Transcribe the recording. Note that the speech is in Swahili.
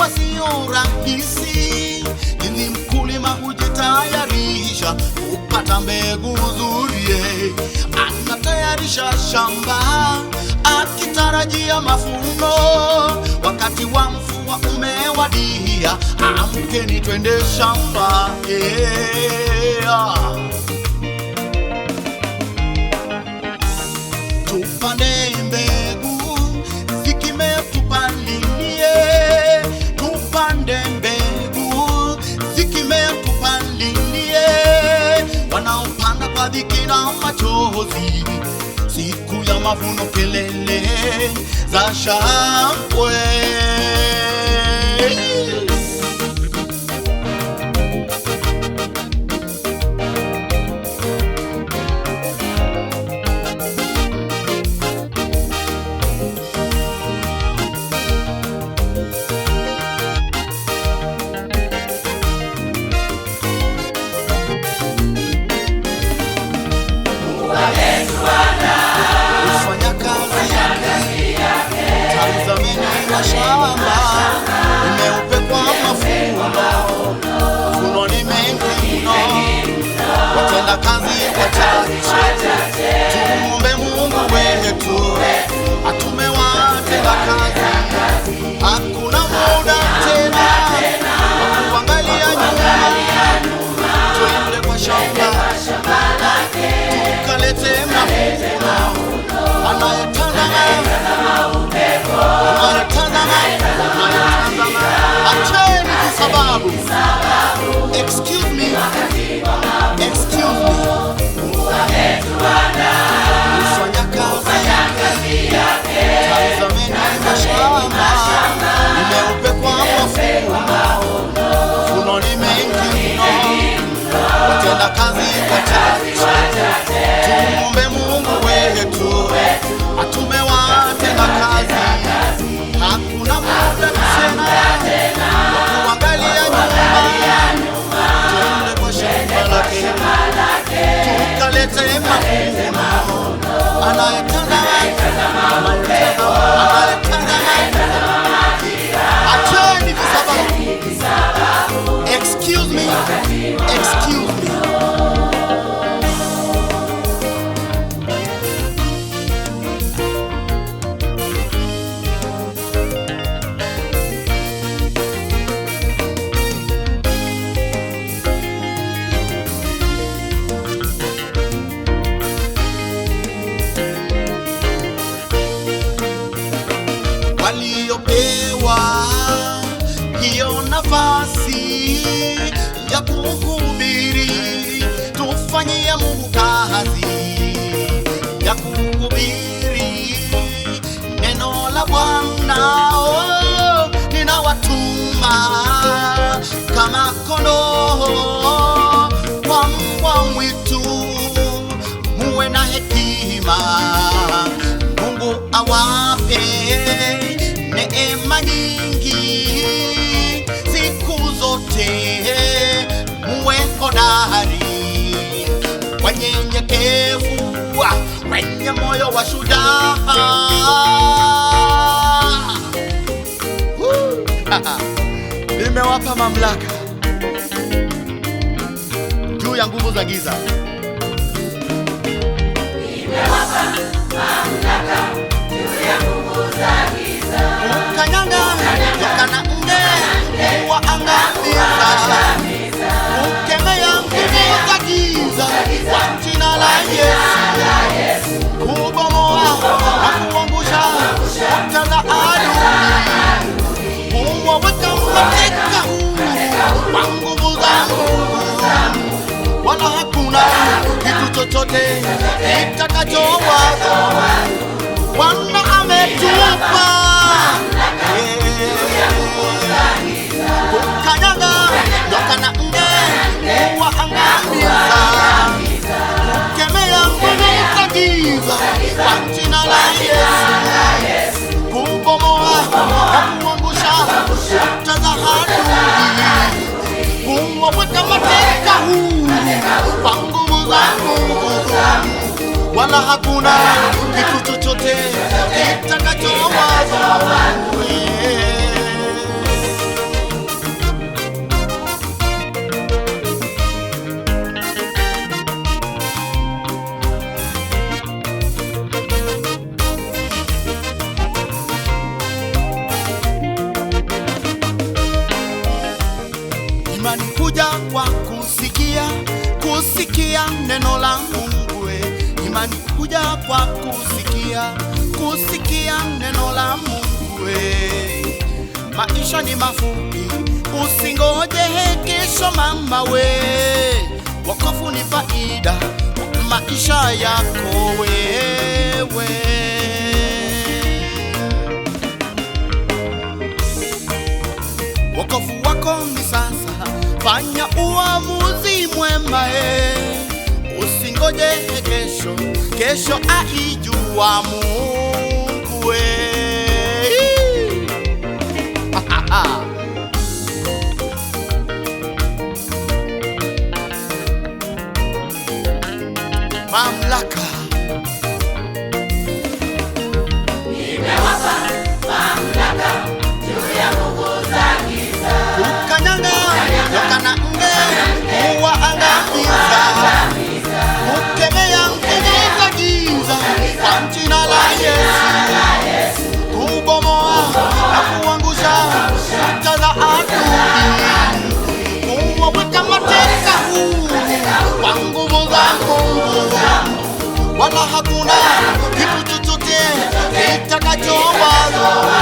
Najua sio rahisi, ili mkulima hujitayarisha kupata mbegu nzuri. Anatayarisha shamba akitarajia mavuno. Wakati wa mvua umewadia, amkeni twende shamba. Tupande mbegu, zikimea tupalilie. Tupande mbegu, zikimea tupalilie. Wanaopanda kwa dhiki na machozi, siku ya mavuno kelele za shangwe. Ufanya kazi yake, tazameni mashamba, umeupekwa mavuno. Mavuno ni mengi mno, watenda kazi wachache. Tumuombe Mungu wetu atume watenda kazi. Hakuna muda tena wa kuangalia nyuma, twende kwa shamba tukalete mavuno. Anayetazama acheni sababu. Excuse me. Ufanya kazi yake, tazameni mashamba, umeupekwa mavuno. Mavuno ni mengi mno, watenda kazi wachache. Tumuombe Mungu wetu atume watenda kazi. Hakuna muda tena wa kuangalia nyuma, twende kwa shamba lake tukalete mavuno. Anayetazama acheni sababu. Excuse me. Waliopewa hiyo nafasi ya kuhubiri, tufanyie Mungu kazi ya kuhubiri neno la Bwana. Ninawatuma kama kondoo kwa mbwa mwitu, muwe na hekima. Mungu awape neema nyingi siku zote, muwe hodari, wanyenyekevu, wenye moyo wa shujaa. Nimewapa mamlaka juu ya nguvu za giza. Nimewapa mamlaka juu ya nguvu za giza. Ukanyanga nyoka na nge, kuwaangamiza. Ukemea nguvu za giza kwa jina la Yesu. Kubomoa na kuangusha kuta za adui. Kuwaweka mateka huru kwa nguvu za Mungu. Wala hakuna kitu chochote kitakachowazuia. Bwana ametupa kukanyaga nyoka na nge, kuwaangamiza. Kukemea nguvu za giza kwa jina la Yesu. Kubomoa na kuangusha kuta za adui. Kuwaweka mateka huru kwa nguvu za Mungu. Wala hakuna kitu chochote kitakachowazuia. huja kwa kusikia neno la Mungu. Maisha ni mafupi, usingoje kesho mama we. Wokovu ni faida maisha yako wewe. Wokovu wako ni sasa, fanya uamuzi mwema. Usingoje kesho aijua Mungu we. Mamlaka nimewapa mamlaka juu ya nguvu za giza, kukanyanga nyoka na nge kuwaangamiza, kukemea nguvu za giza kwa jina la Yesu, kubomoa na kuangusha kuta za adui, kuwaweka mateka huru kwa nguvu za Mungu. Wala hakuna kitu chochote kitakachowazuia.